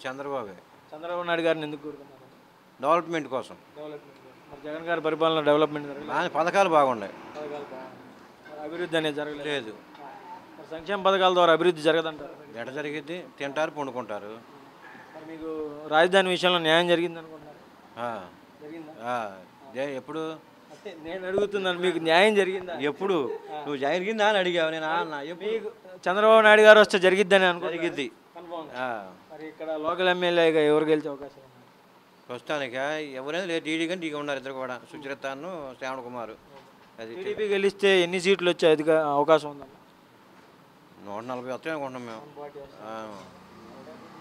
చంద్రబాబు. చంద్రబాబు నాయుడు గారిని ఎందుకు కోరుకున్నారు? డెవలప్మెంట్ కోసం. మరి జగన్ గారి పరిపాలన డెవలప్మెంట్ పథకాలు బాగున్నాయి. అభివృద్ధి అనేది జరగలేదు. మరి సంక్షేమ పథకాల ద్వారా అభివృద్ధి జరగదంటారు. ఎట జరిగింది? తింటారు, పండుకుంటారు. మరి మీకు రాజధాని విషయంలో న్యాయం జరిగింది అనుకుంటున్నారు? ఎప్పుడు? నేను అడుగుతున్నాను, మీకు న్యాయం జరిగిందా? ఎప్పుడు? నువ్వు జరిగిందా అని అడిగావు. నేను మీకు చంద్రబాబు నాయుడు గారు వస్తే జరిగిద్దని అనుకో. జరిగిద్ది. మరి ఇక్కడ లోకల్ ఎమ్మెల్యేగా ఎవరు గెలిచే అవకాశం ఉంది? ప్రస్తుతానికి ఎవరైనా లేదు, టీడీ కానీ టీగా ఉన్నారు ఇద్దరు కూడా, సుచరితను శ్రావణ్ కుమార్. అది టీడీపీ గెలిస్తే ఎన్ని సీట్లు వచ్చే అవకాశం ఉందా? 140 వస్తాయి అనుకుంటున్నాం మేము.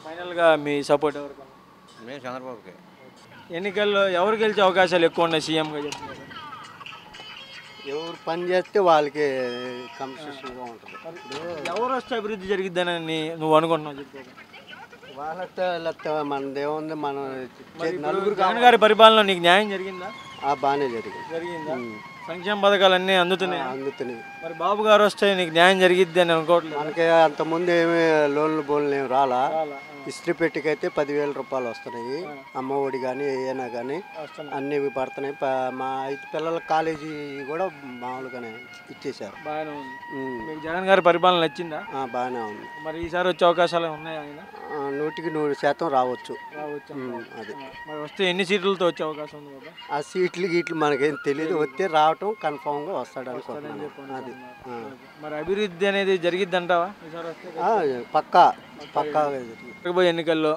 ఫైనల్గా మీ సపోర్ట్ ఎవరికి? మేము చంద్రబాబుకి. ఎన్నికల్లో ఎవరు గెలిచే అవకాశాలు ఎక్కువ ఉన్నాయి సీఎంగా చెప్తున్నారు? ఎవరు పని చేస్తే వాళ్ళకి కన్సెషన్గా ఉంటుంది. ఎవరు వస్తే అభివృద్ధి జరిగిద్దని నువ్వు అనుకుంటున్నావు? చెప్పుకో. వాళ్ళతో మనదేముంది, మనం నలుగురు జగన్ గారి పరిపాలన నీకు న్యాయం జరిగిందా? బాగానే జరిగింది. జరిగిందా? సంక్షేమ పథకాలు అన్నీ అందుతున్నాయి. మరి బాబు గారు వస్తే నీకు న్యాయం జరిగిద్ది అని అనుకోవట్లేదు. మనకి అంతకుముందు ఏమి లోన్లు ఏమి రాలా. ఇస్త్రీ పెట్టికైతే 10,000 రూపాయలు వస్తున్నాయి. అమ్మ ఒడి కానీ ఏమైనా కానీ అన్నీ పడుతున్నాయి. మా 5 పిల్లల కాలేజీ కూడా మామూలుగానే ఇచ్చేసారు. బాగానే ఉంది. మీకు జగన్ గారి పరిపాలన నచ్చిందా? బాగానే ఉంది. మరి ఈసారి వచ్చే అవకాశాలు ఉన్నాయా? 100% రావచ్చు. అది మరి వస్తే ఎన్ని సీట్లతో వచ్చే అవకాశం ఉంది బాబా? ఆ సీట్లు గీట్లు మనకేం తెలియదు. వస్తే రావటం కన్ఫామ్గా వస్తాడు అనుకుంటున్నాను. అది మరి అభివృద్ధి అనేది జరిగిద్ది అంటావా ఈసారి వస్తే? పక్కా. పోయే ఎన్నికల్లో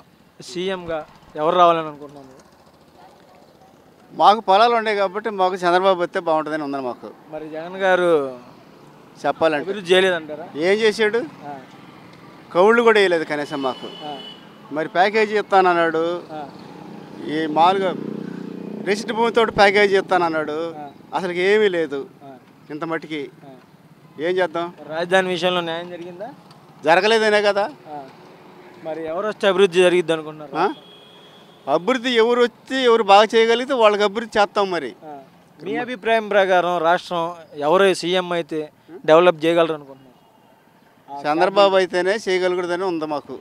సీఎంగా ఎవరు రావాలని అనుకుంటున్నాను? మాకు పొలాలు ఉన్నాయి కాబట్టి మాకు చంద్రబాబు వస్తే బాగుంటుందని ఉందని మాకు. మరి జగన్ గారు చెప్పాలంటే అభివృద్ధి చేయలేదంటారా? ఏం చేశాడు? కౌళ్ళు కూడా వేయలేదు కనీసం మాకు. మరి ప్యాకేజీ ఇస్తానన్నాడు. ఈ మామూలుగా రెసిట్ భూమితో ప్యాకేజీ ఇస్తానన్నాడు. అసలు ఏమీ లేదు ఇంత మట్టికి. ఏం చేద్దాం? రాజధాని విషయంలో న్యాయం జరిగిందా? జరగలేదనే కదా. మరి ఎవరు వస్తే అభివృద్ధి జరిగిద్ది అనుకున్నారు? అభివృద్ధి ఎవరు వచ్చి ఎవరు బాగా చేయగలిగితే వాళ్ళకి అభివృద్ధి చేస్తాం. మరి మీ అభిప్రాయం ప్రకారం రాష్ట్రం ఎవరు సీఎం అయితే డెవలప్ చేయగలరు అనుకుంటున్నారు? చంద్రబాబు అయితేనే చేయగలుగుతుందని ఉంది మాకు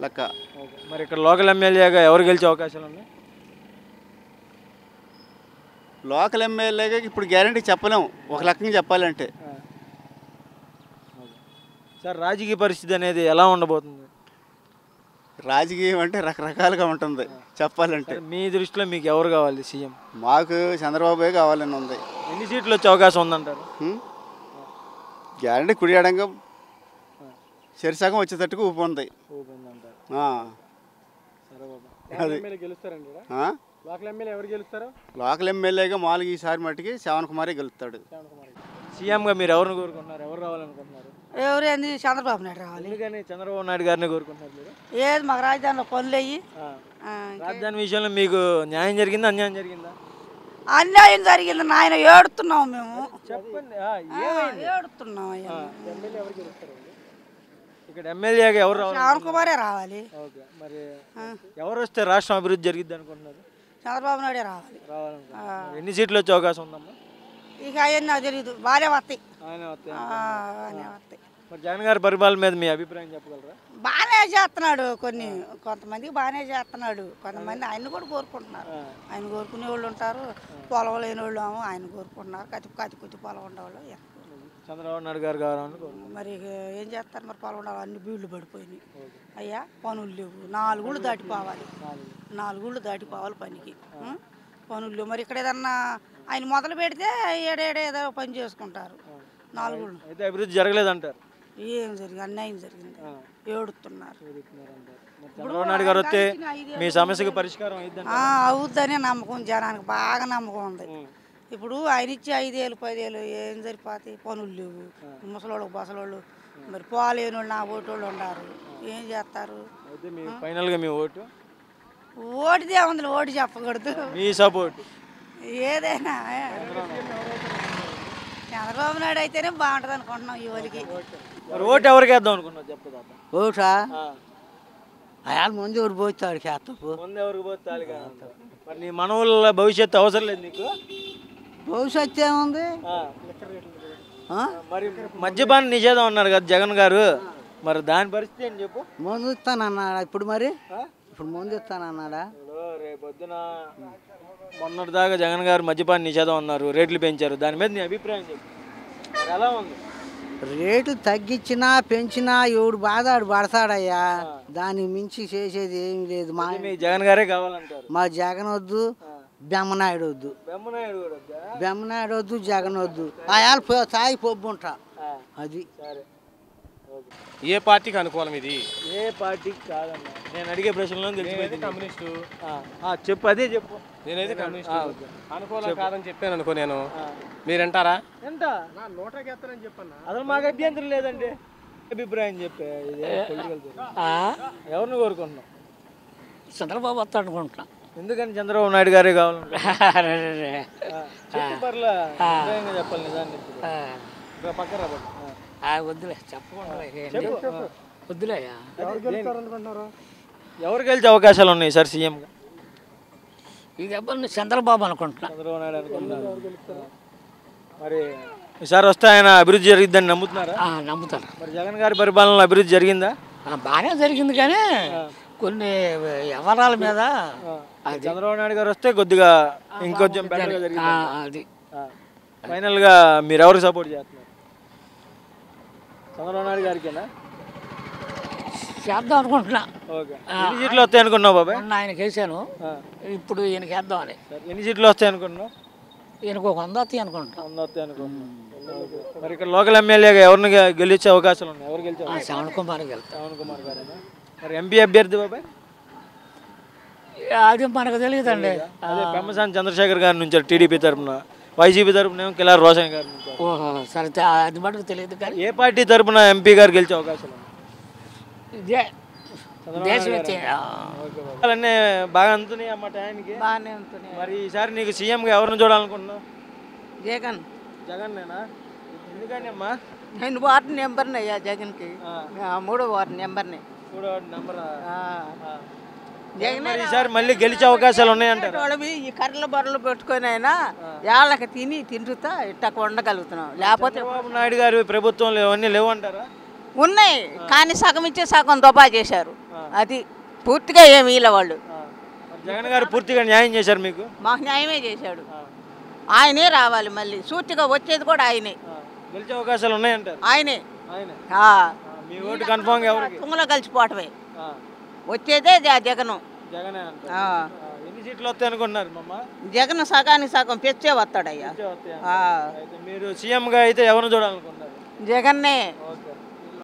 లెక్క. మరి ఇక్కడ లోకల్ ఎమ్మెల్యేగా ఎవరు గెలిచే అవకాశాలు ఉన్నాయి? లోకల్ ఎమ్మెల్యేగా ఇప్పుడు గ్యారంటీ చెప్పలేము, ఒక లెక్కగా చెప్పాలంటే. సార్, రాజకీయ పరిస్థితి అనేది ఎలా ఉండబోతుంది? రాజకీయం అంటే రకరకాలుగా ఉంటుంది చెప్పాలంటే. మీ దృష్టిలో మీకు ఎవరు కావాలి సీఎం? మాకు చంద్రబాబే కావాలని ఉంది. ఎన్ని సీట్లు వచ్చే అవకాశం ఉందంటారు? గ్యారంటీ కుడియడంగా చెరిసగం వచ్చేటట్టుకు ఊపు ఉంది. లోకల్ ఎమ్మెల్యేగా మామూలుగా ఈసారి మట్టికి శ్రావణ్ కుమారే గెలుస్తాడు. సీఎంగా మీరు ఎవరిని కోరుకుంటున్నారు? ఎవరు రావాలనుకుంటున్నారు? ఎవరేంది? చంద్రబాబు నాయుడు రావాలి. ఎందుకని చంద్రబాబు నాయుడు గారిని కోరుకుంటున్నారు మీరు? ఏది మాకు రాజధానిలో పనులు అయ్యి. రాజధాని విషయంలో మీకు న్యాయం జరిగిందా, అన్యాయం జరిగిందా? అన్యాయం జరిగింది నాయన, ఏడుతున్నాము మేము. చెప్పండి. ఏడుతున్నాం. ఇక్కడ ఎమ్మెల్యేగా ఎవరు రావాలి? శ్రావణ్ కుమారే రావాలి. మరి ఎవరు వస్తే రాష్ట్రం అభివృద్ధి జరిగిద్ది అనుకుంటున్నారు? చంద్రబాబు నాయుడే రావాలి. ఎన్ని సీట్లు వచ్చే అవకాశం ఉందమ్మా? ఇక అవన్నీ నాకు తెలియదు. బాగానే వస్తాయి. మరి జగన్ గారి పరిపాలన మీద మీ అభిప్రాయం చెప్పగలరా? బాగానే చేస్తున్నాడు. కొంతమందికి బాగానే చేస్తున్నాడు. కొంతమంది ఆయన కూడా కోరుకుంటున్నారు. ఆయన కోరుకునే వాళ్ళు ఉంటారు, పొలం లేని వాళ్ళు ఆయన కోరుకుంటున్నారు. కతి పొలం ఉండేవాళ్ళు. చంద్రబాబు నాయుడు గారు కావాలని మరి ఏం చేస్తారు? మరి పొలం ఉండాలి, అన్ని బీళ్లు పడిపోయినాయి. అయ్యా పనులు లేవు. 4 ఊళ్ళు దాటిపోవాలి. 4 ఊళ్ళు దాటిపోవాలి పనికి. పనులు లేవు. మరి ఇక్కడ ఏదన్నా ఆయన మొదలు పెడితే ఏదో పని చేసుకుంటారు. 4 ఊళ్ళు అయితే అభివృద్ధి జరగలేదంటారు? ఏం జరిగింది? అన్యాయం జరిగింది. ఏడుతున్నారు. చంద్రబాబు నాయుడు గారు వస్తే మీ సమస్యకి పరిష్కారం అవుద్దనే నమ్మకం జనానికి బాగా నమ్మకం ఉంది. ఇప్పుడు ఆయన ఇచ్చి 5,000 10,000 ఏం సరిపోతాయి? పనులు లేవు. ముసలోళ్ళు బసలోళ్ళు మరి పోలేని వాళ్ళు, నా ఓటోళ్ళు ఉన్నారు. ఏం చేస్తారు? ఫైనల్గా మీ ఓటు? ఓటుదే ఉంది, ఓటు చెప్పకూడదు. మీ సపోర్ట్ ఏదైనా చంద్రబాబు నాయుడు అయితేనే బాగుంటుంది అనుకుంటున్నాం ఈ వాళ్ళకి. ఓటు ఎవరికి వేద్దాం అనుకున్నావు చెప్పదా? ఓటా అయాల ముందు ఎవరు పోతాడు చేస్తావు? ముందు ఎవరికి పోతాడు? మరి నీ మనవుల భవిష్యత్తు అవసరం లేదు నీకు? భవిష్యత్తు ఏముంది? మరి మద్యపాన నిషేధం అన్నారు కదా జగన్ గారు, మరి దాని పరిస్థితి ఏం చెప్పు. ముందు ఇస్తానన్నాడా ఇప్పుడు మరి ఇప్పుడు ముందు ఇస్తానన్నాడా రేపొద్దున మొన్నటి దాకా జగన్ గారు మద్యపాన నిషేధం అన్నారు, రేట్లు పెంచారు. దాని మీద నీ అభిప్రాయం చెప్పు. మరి ఎలా ఉంది? రేట్లు తగ్గించినా పెంచినా ఎవడు బాధ ఆడు పడతాడయ్యా. దానికి మించి చేసేది ఏం లేదు. మీ జగన్ గారే కావాలంటారు. మా జగన్ వద్దు, బెమ్మనాయుడు వద్దు. బెమ్మనాయుడు కూడా వద్దా? బెమ్మనాయుడు వద్దు, జగన్ వద్దు. ఆయాలు తాయి పొబ్బుంటా అది. సరే, ఏ పార్టీకి అనుకూలం ఇది? ఏ పార్టీకి కాదన్నా, నేను అడిగే ప్రశ్నలో తెలిసిపోయింది. కమ్యూనిస్టు. చెప్పు, అదే చెప్పు. నేనైతే కమ్యూనిస్ట్ అనుకూలం కాదని చెప్పాను అనుకో. నేను మీరంటారా? ఎంత అసలు మాకు అభ్యంతరం లేదండి. అభిప్రాయం చెప్పే ఎవరిని కోరుకుంటున్నాం? చంద్రబాబు వస్తాడు అనుకుంటున్నా. ఎందుకని చంద్రబాబు నాయుడు గారే కావాలంటే పర్లా చెప్పాలి నిజాన్ని. పక్కన రాబట్టి వద్దులే చెప్పకుండా వద్దులేయా. ఎవరు గెలిచే అవకాశాలు ఉన్నాయి సార్ సీఎంగా? ఇది ఎవరిని చంద్రబాబు అనుకుంటున్నా. చంద్రబాబు నాయుడు అనుకుంటున్నారు. మరి ఈసారి వస్తే ఆయన అభివృద్ధి జరిగిద్దని నమ్ముతున్నారా? నమ్ముతాను. మరి జగన్ గారి పరిపాలనలో అభివృద్ధి జరిగిందా? బాగానే జరిగింది కానీ కొన్ని వ్యవహారాల మీద చంద్రబాబు నాయుడు గారు వస్తే కొద్దిగా ఇంకొంచెం బెటర్గా జరిగింది. అది ఫైనల్గా మీరు ఎవరికి సపోర్ట్ చేస్తున్నారు? చంద్రబాబు నాయుడు గారికేనా? చేద్దాం అనుకుంటున్నా. ఓకే. ఎన్ని సీట్లు వస్తాయి అనుకున్నావు బాబాయ్? ఆయనకి వేసాను, ఇప్పుడు ఈయనకి వేద్దామని. ఎన్ని సీట్లు వస్తాయి అనుకున్నావు? ఈయనకు ఒక 100 వస్తాయి అనుకుంటున్నా. 100 వస్తాయి అనుకుంటున్నాను. మరి ఇక్కడ లోకల్ ఎమ్మెల్యేగా ఎవరిని గెలిచే అవకాశాలు ఉన్నాయి? ఎవరు గెలిచే? శ్రవణ్ కుమార్ వెళ్తాం. శ్రవణ్ కుమార్ గారేనా? మరి ఎంపీ అభ్యర్థి బాబాయ్? అది మనకు తెలియదండి. అదే పెమ్మసాని చంద్రశేఖర్ గారి నుంచి టీడీపీ తరఫున, వైసీపీ తరఫున కిలారి రోషన్ గారి నుంచి. ఓహో సరే, అది మటుకు తెలియదు కానీ ఏ పార్టీ తరఫున ఎంపీ గారు గెలిచే అవకాశాలు ఉన్నాయి? ఇదే దేశం అన్నీ బాగా అందుతున్నాయి అన్నమాట ఆయనకి. బాగానే ఉంటున్నాయి. మరి ఈసారి నీకు సీఎంగా ఎవరిని చూడాలనుకుంటున్నావు? జగన్. జగన్ నేనా? ఎందుకని అమ్మా? నేను వార్డు నెంబర్ని అయ్యా జగన్కి. 3వ వార్డు నెంబర్ని. 3వ వార్డు నెంబర్. జగన్ ఈసారి మళ్ళీ గెలిచే అవకాశాలు ఉన్నాయంటారు. వాళ్ళవి ఈ కర్రల బర్రలు పెట్టుకొని అయినా వాళ్ళకి తింటుతా ఇట్ట ఉండగలుగుతున్నాం. లేకపోతే చంద్రబాబు నాయుడు గారి ప్రభుత్వంలో ఇవన్నీ లేవు అంటారా? ఉన్నాయి కానీ సగం ఇచ్చే సగం దొబ్బా చేశారు. అది పూర్తిగా ఏమి ఇలా వాళ్ళు. జగన్ గారు పూర్తిగా న్యాయం చేశారు మీకు? మాకు న్యాయమే చేశాడు. ఆయనే రావాలి మళ్ళీ. సూటిగా వచ్చేది కూడా ఆయనే. గెలిచే అవకాశాలు ఉన్నాయంటారు? ఆయనే. మీ ఓటు కన్ఫర్మ్ ఎవరికి? తుంగలో కలిసిపోవటమే. వచ్చేదే జగను. జగనే అంటారు. ఎన్ని సీట్లు వస్తాయి అనుకుంటున్నారు మమ్మ? జగన్ సగానికి సగం పెంచే వస్తాడయ్యా. మీరు సీఎంగా అయితే ఎవరిని చూడాలనుకుంటున్నారు? జగన్నే.